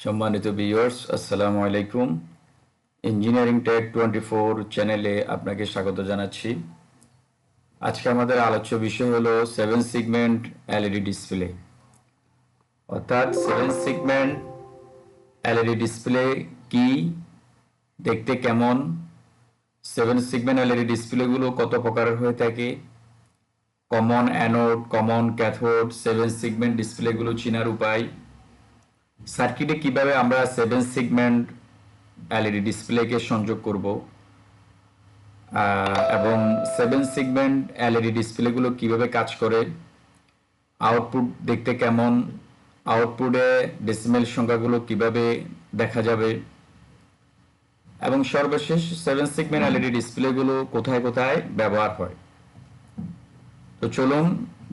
সম্মানিত ভিউয়ার্স, আসসালামু আলাইকুম। ইঞ্জিনিয়ারিং টেক 24 চ্যানেলে আপনাকে স্বাগত জানাচ্ছি। আজকে আমাদের আলোচ্য বিষয় হলো 7 সেগমেন্ট এলইডি ডিসপ্লে। অর্থাৎ 7 সেগমেন্ট এলইডি ডিসপ্লে কি, দেখতে কেমন, 7 সেগমেন্ট এলইডি ডিসপ্লেগুলো কত প্রকারের হয়ে থাকে, common anode, common cathode, 7 segment ডিসপ্লেগুলো চেনার উপায়, সার্কিটে কিভাবে আমরা 7 সেগমেন্ট এলইডি ডিসপ্লেকে সংযোগ করব, এবং 7 সেগমেন্ট এলইডি ডিসপ্লেগুলো কিভাবে কাজ করে, আউটপুট দেখতে কেমন, আউটপুটে ডেসিমেল সংখ্যাগুলো কিভাবে দেখা যাবে, এবং সর্বশেষ 7 সেগমেন্ট এলইডি ডিসপ্লেগুলো কোথায় কোথায় ব্যবহার হয়। তো চলুন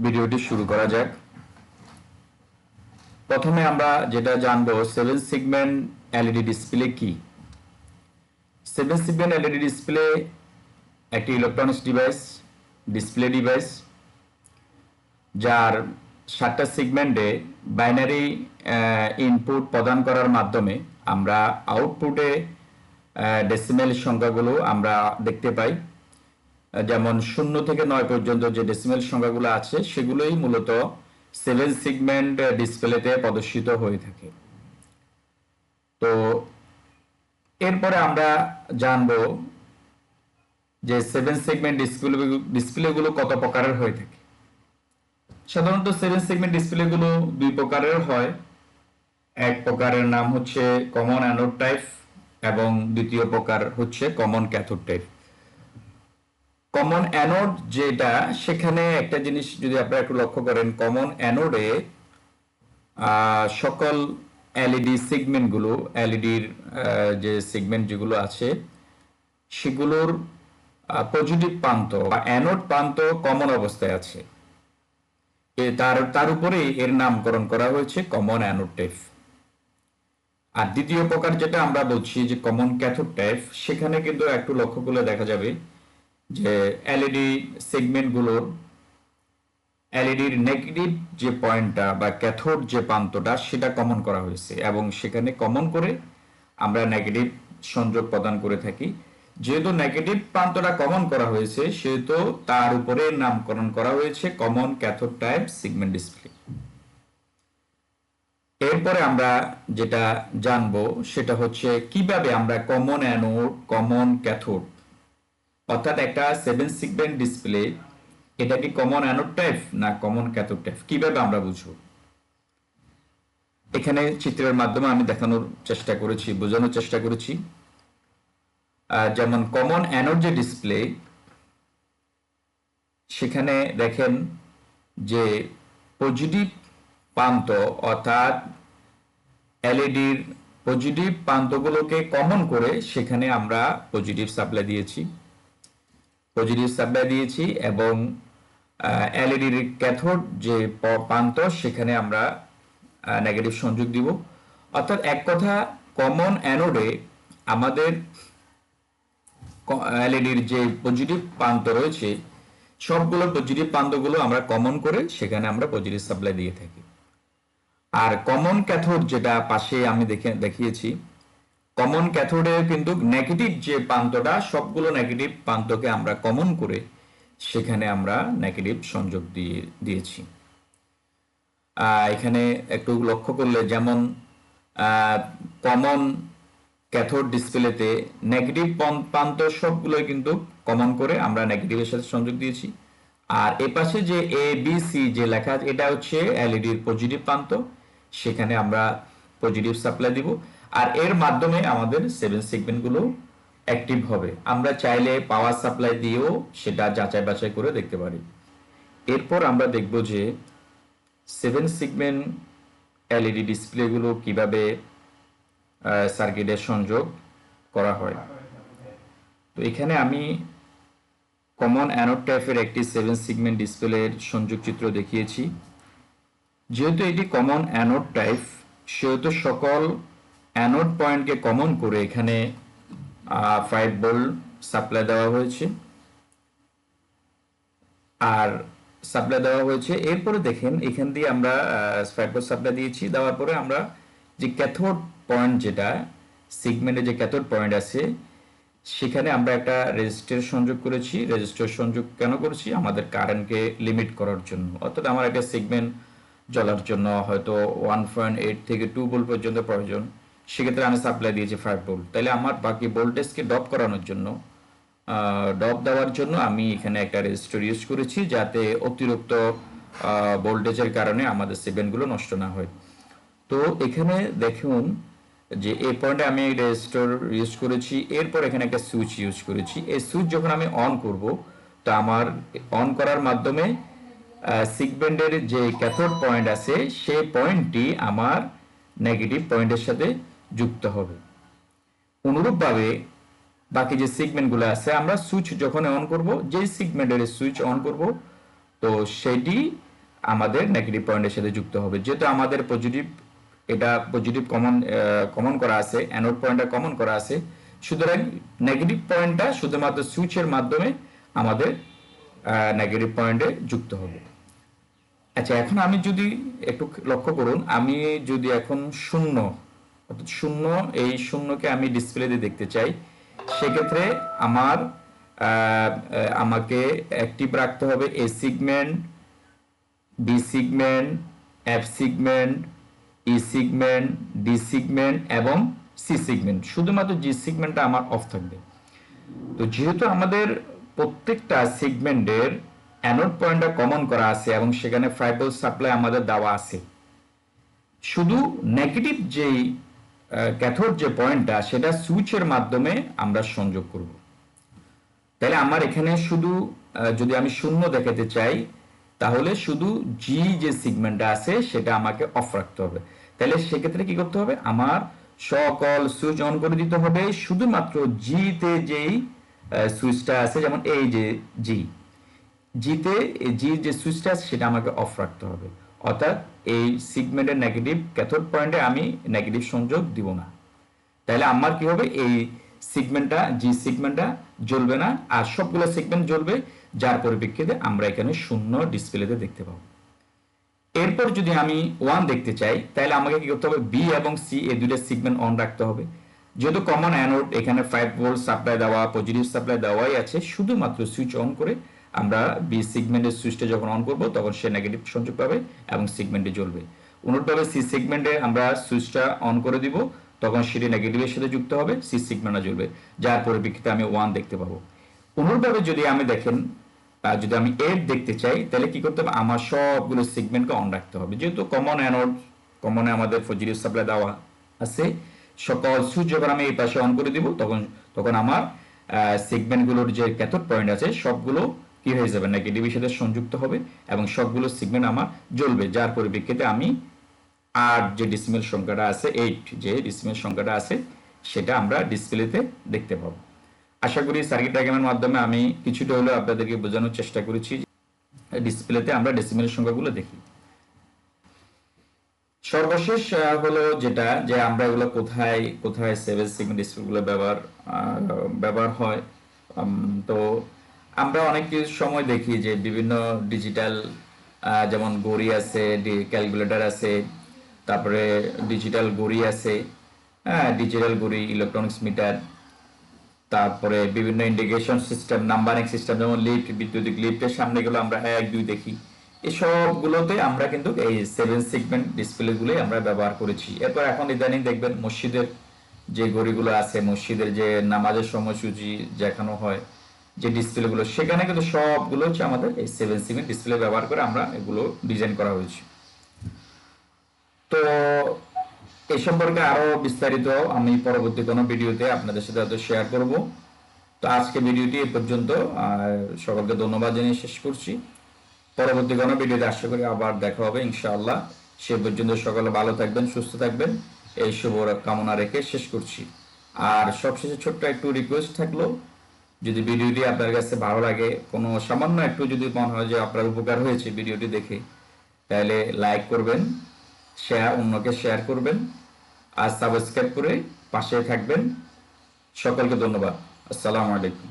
ভিডিওটি শুরু করা যাক। প্রথমে আমরা যেটা জানবো 7 সেগমেন্ট এলইডি ডিসপ্লে কি। 7 সেগমেন্ট এলইডি ডিসপ্লে একটি ইলেকট্রনিক্স ডিভাইস, ডিসপ্লে ডিভাইস, যার 7টা সেগমেন্টে বাইনারি ইনপুট প্রদান করার মাধ্যমে আমরা আউটপুটে ডেসিমেল সংখ্যাগুলো আমরা দেখতে পাই। যেমন 0 থেকে 9 পর্যন্ত যে ডেসিমেল সংখ্যাগুলো আছে সেগুলোই মূলত 7 সেগমেন্ট ডিসপ্লেতে প্রদর্শিত হয়ে থাকে। তো এরপরে আমরা জানবো যে 7 সেগমেন্ট ডিসপ্লেগুলো কত প্রকারের হয়ে থাকে। সাধারণত 7 সেগমেন্ট ডিসপ্লেগুলো দুই প্রকারের হয়। এক প্রকারের নাম হচ্ছে কমন অ্যানোড টাইপ এবং দ্বিতীয় প্রকার হচ্ছে common cathode type. Common anode যেটা, সেখানে একটা জিনিস যদি আপনারা একটু লক্ষ্য করেন, কমন অ্যানোডে সকল এলইডি সেগমেন্টগুলো, এলইডির যে সেগমেন্ট যেগুলো আছে সেগুলোর পজিটিভ প্রান্ত বা অ্যানোড প্রান্ত কমন অবস্থায় আছে। তার উপরে এর নামকরণ করা হয়েছে কমন অ্যানোড টাইপ। আর দ্বিতীয় প্রকার যেটা আমরা বলছি যে কমন ক্যাথোড টাইপ, সেখানে কিন্তু একটু লক্ষ্য করলে দেখা যাবে যে এলইডি সেগমেন্টগুলোর এলইডির নেগেটিভ যে পয়েন্টটা বা ক্যাথোড যে প্রান্তটা সেটা কমন করা হয়েছে এবং সেখানে কমন করে আমরা নেগেটিভ সংযোগ প্রদান করে থাকি। যেহেতু নেগেটিভ প্রান্তটা কমন করা হয়েছে সেহেতু তার উপরে নামকরণ করা হয়েছে common cathode type segment display. এরপরে আমরা যেটা জানবো সেটা হচ্ছে কিভাবে আমরা কমন অ্যানোড, কমন ক্যাথোড, অর্থাৎ একটা 7 সেগমেন্ট ডিসপ্লে এটা কি কমন অ্যানোড টাইপ না কমন ক্যাথোড টাইপ, কিভাবে আমরা বুঝবো। এখানে চিত্রের মাধ্যমে আমি দেখানোর চেষ্টা করেছি, বোঝানোর চেষ্টা করেছি। যেমন কমন অ্যানোড যে ডিসপ্লে, সেখানে দেখেন যে পজিটিভ প্রান্ত অর্থাৎ এলইডির পজিটিভ প্রান্তগুলোকে কমন করে সেখানে আমরা পজিটিভ সাপ্লাই দিয়েছি এবং এলইডির ক্যাথোড যে প্রান্ত সেখানে আমরা নেগেটিভ সংযোগ দিব। অর্থাৎ এক কথা, কমন অ্যানোডে আমাদের এলইডির যে পজিটিভ প্রান্ত রয়েছে সবগুলো পজিটিভ প্রান্তগুলো আমরা কমন করে সেখানে আমরা পজিটিভ সাপ্লাই দিয়ে থাকি। আর কমন ক্যাথোড যেটা পাশে আমি দেখিয়েছি, কমন ক্যাথোডে কিন্তু নেগেটিভ যে প্রান্তটা সবগুলো নেগেটিভ প্রান্তকে আমরা কমন করে সেখানে আমরা নেগেটিভ সংযোগ দিয়েছি। এখানে একটু লক্ষ্য করলে যেমন কমন ক্যাথোড ডিসপ্লেতে নেগেটিভ প্রান্ত সবগুলোই কিন্তু কমন করে আমরা নেগেটিভের সাথে সংযোগ দিয়েছি। আর এ পাশে যে এ বি সি যে লেখা আছে এটা হচ্ছে এলইডির পজিটিভ প্রান্ত, সেখানে আমরা পজিটিভ সাপ্লাই দিব। আর এর মাধ্যমে আমাদের 7 সেগমেন্টগুলো অ্যাক্টিভ হবে। আমরা চাইলে পাওয়ার সাপ্লাই দিয়েও সেটা যাচাই বাছাই করে দেখতে পারি। এরপর আমরা দেখব যে 7 সেগমেন্ট এলইডি ডিসপ্লেগুলো কিভাবে সার্কিটের সংযোগ করা হয়। তো এখানে আমি কমন অ্যানোড টাইপের একটি 7 সেগমেন্ট ডিসপ্লের সংযোগ চিত্র দেখিয়েছি। যেহেতু এটি কমন অ্যানোড টাইপ সেহেতু সকল অ্যানোড পয়েন্টকে কমন করে এখানে 5 ভোল্ট সাপ্লাই দেওয়া হয়েছে। এরপরে দেখেন এখান দিয়ে আমরা 5 ভোল্ট সাপ্লাই দিয়েছি, দেওয়ার পরে আমরা যে ক্যাথোড পয়েন্ট, যেটা সিগমেন্টে যে ক্যাথোড পয়েন্ট আছে, সেখানে আমরা একটা রেজিস্টর সংযোগ করেছি। রেজিস্টর সংযোগ কেন করেছি? আমাদের কারেন্টকে লিমিট করার জন্য। অর্থাৎ আমার একটা সেগমেন্ট জ্বলার জন্য হয়তো 1.8 থেকে 2 ভোল্ট পর্যন্ত প্রয়োজন, সেক্ষেত্রে আমি সাপ্লাই দিয়েছি 5 ভোল্ট। তাহলে আমার বাকি ভোল্টেজকে ড্রপ করানোর জন্য, ড্রপ দেওয়ার জন্য আমি এখানে একটা রেজিস্টর ইউজ করেছি, যাতে অতিরিক্ত ভোল্টেজের কারণে আমাদের সেগমেন্টগুলো নষ্ট না হয়। তো এখানে দেখুন যে এই পয়েন্টে আমি রেজিস্টর ইউজ করেছি, এরপর এখানে একটা সুইচ ইউজ করেছি। এই সুইচ যখন আমি অন করব, তো আমার অন করার মাধ্যমে সিগমেন্টের যে ক্যাথোড পয়েন্ট আছে, সেই পয়েন্টটি আমার নেগেটিভ পয়েন্টের সাথে যুক্ত হবে। অনুরূপভাবে বাকি যে সিগমেন্টগুলো আছে, আমরা সুইচ যখন অন করব, যেই সিগমেন্টের সুইচ অন করব, তো সেটি আমাদের নেগেটিভ পয়েন্টের সাথে যুক্ত হবে। যেহেতু আমাদের পজিটিভ, এটা পজিটিভ কমন করা আছে, অ্যানোড পয়েন্টটা কমন করা আছে, সুতরাং নেগেটিভ পয়েন্টটা শুধুমাত্র সুইচের মাধ্যমে আমাদের নেগেটিভ পয়েন্টে যুক্ত হবে। আচ্ছা, এখন আমি যদি একটু লক্ষ্য করুন, আমি যদি এখন শূন্য, অর্থাৎ শূন্য, এই শূন্যকে আমি ডিসপ্লেতে দেখতে চাই, সেক্ষেত্রে আমাকে অ্যাক্টিভ রাখতে হবে A segment, B segment, F segment, E segment, D segment এবং সি সিগমেন্ট। শুধুমাত্র জি সিগমেন্টটা আমার অফ থাকবে। তো যেহেতু আমাদের প্রত্যেকটা সেগমেন্টের অ্যানোড পয়েন্টটা কমন করা আছে এবং সেখানে 5 ভোল্ট সাপ্লাই আমাদের দেওয়া আছে, শুধু নেগেটিভ যেই ক্যাথোড যে পয়েন্টটা, সেটা সুইচের মাধ্যমে আমরা সংযোগ করব। তাহলে আমার এখানে শুধু যদি আমি শূন্য দেখাতে চাই, তাহলে শুধু জি যে সিগমেন্টটা আছে সেটা আমাকে অফ রাখতে হবে। তাহলে সেক্ষেত্রে কি করতে হবে? আমার সকল সুইচ অন করে দিতে হবে, শুধুমাত্র জিতে যেই সুইচটা আছে, যেমন এই যে জিতে জি যে সুইচটা আছে সেটা আমাকে অফ রাখতে হবে। অর্থাৎ এই সিগমেন্টের নেগেটিভ ক্যাথোড পয়েন্টে আমি নেগেটিভ সংযোগ দিব না। তাহলে আমার কি হবে? এই সিগমেন্টটা, জি সিগমেন্টটা জ্বলবে না, আর সবগুলো সিগমেন্ট জ্বলবে, যার পরিপ্রেক্ষিতে আমরা এখানে শূন্য ডিসপ্লেতে দেখতে পাবো। এরপর যদি আমি 1 দেখতে চাই, তাহলে আমাকে কি করতে হবে? বি এবং সি এই দুটো সিগমেন্ট অন রাখতে হবে। যেহেতু কমন অ্যানোড, এখানে 5 ভোল্ট সাপ্লাই দেওয়া, পজিটিভ সাপ্লাই দেওয়াই আছে, শুধুমাত্র সুইচ অন করে আমরা বি সিগমেন্টের সুইচটা যখন অন করব, তখন সে নেগেটিভ সংযোগ পাবে এবং সিগমেন্টে জ্বলবে। অনুরূপভাবে সি সিগমেন্টে আমরা সুইচটা অন করে দিব, তখন সেটি নেগেটিভের সাথে যুক্ত হবে, সি সিগমেন্টটা জ্বলবে, যার পরিপ্রেক্ষিতে আমি 1 দেখতে পাবো। অনুরূপভাবে যদি আমি দেখেন, যদি আমি 8 দেখতে চাই, তাহলে কি করতে হবে? আমার সবগুলো সেগমেন্টকে অন রাখতে হবে। যেহেতু কমন অ্যানোড, কমনে আমাদের পজিটিভ সাপ্লাই দেওয়া আছে, সকল সুইচ যখন আমি এই পাশে অন করে দিব, তখন আমার সেগমেন্টগুলোর যে ক্যাথোড পয়েন্ট আছে, সবগুলো কি হয়ে যাবে? নেগেটিভের সাথে সংযুক্ত হবে এবং সবগুলো সেগমেন্ট আমার জ্বলবে, যার পরিপ্রেক্ষিতে আমি 8 যে ডিসিমেল সংখ্যাটা আছে, 8 যে ডিসিমেল সংখ্যাটা আছে, সেটা আমরা ডিসপ্লেতে দেখতে পাবো। আশা করি সার্কিট ডায়াগ্রামের মাধ্যমে আমি কিছুটা হলেও আপনাদেরকে বোঝানোর চেষ্টা করেছি। ডিসপ্লেতে আমরা ডেসিমেল সংখ্যাগুলো দেখি। সর্বশেষ হলো যেটা, যে আমরা এগুলো কোথায় কোথায় 7 সেগমেন্ট ডিসপ্লেগুলো ব্যবহার হয়। তো আমরা অনেক সময় দেখি যে বিভিন্ন ডিজিটাল, যেমন ঘড়ি আছে, ক্যালকুলেটর আছে, তারপরে ডিজিটাল ঘড়ি আছে, হ্যাঁ, ডিজিটাল ঘড়ি, ইলেকট্রনিক্স মিটার, তারপরে বিভিন্ন ইন্ডিকেশন সিস্টেম, নাম্বারিং সিস্টেম, যেমন লিফট, বিদ্যুতিক লিফটের সামনে গুলো আমরা 1 2 দেখি। এসবগুলোতে আমরা কিন্তু এই 7 সেগমেন্ট ডিসপ্লেগুলো আমরা ব্যবহার করেছি। এরপর এখন ইদানিং দেখবেন মসজিদের যে ঘড়িগুলো আছে, মসজিদের যে নামাজের সময়সূচি দেখানো হয়, যে ডিসপ্লেগুলো, সেখানে কিন্তু সবগুলো হচ্ছে আমাদের এই 7 সেগমেন্ট ডিসপ্লে ব্যবহার করে আমরা এগুলো ডিজাইন করা হয়েছে। তো এই সম্পর্কে আরো বিস্তারিত আমি পরবর্তী কোনো ভিডিওতে আপনাদের সাথে হয়তো শেয়ার করব। তো আজকে ভিডিওটি এ পর্যন্ত, সকলকে ধন্যবাদ জানিয়ে শেষ করছি। পরবর্তী কোনো ভিডিওতে আশা করি আবার দেখা হবে ইনশাআল্লাহ। সে পর্যন্ত সকলে ভালো থাকবেন, সুস্থ থাকবেন, এই শুভ কামনা রেখে শেষ করছি। আর সবশেষে ছোট্ট একটু রিকোয়েস্ট থাকলো, যদি ভিডিওটি আপনার কাছে ভালো লাগে, কোনো সামান্য একটু যদি মনে হয় যে আপনার উপকার হয়েছে ভিডিওটি দেখে, তাহলে লাইক করবেন, অন্যকে শেয়ার করবেন, আর সাবস্ক্রাইব করে পাশে থাকবেন। সকলকে ধন্যবাদ। আসসালামু আলাইকুম।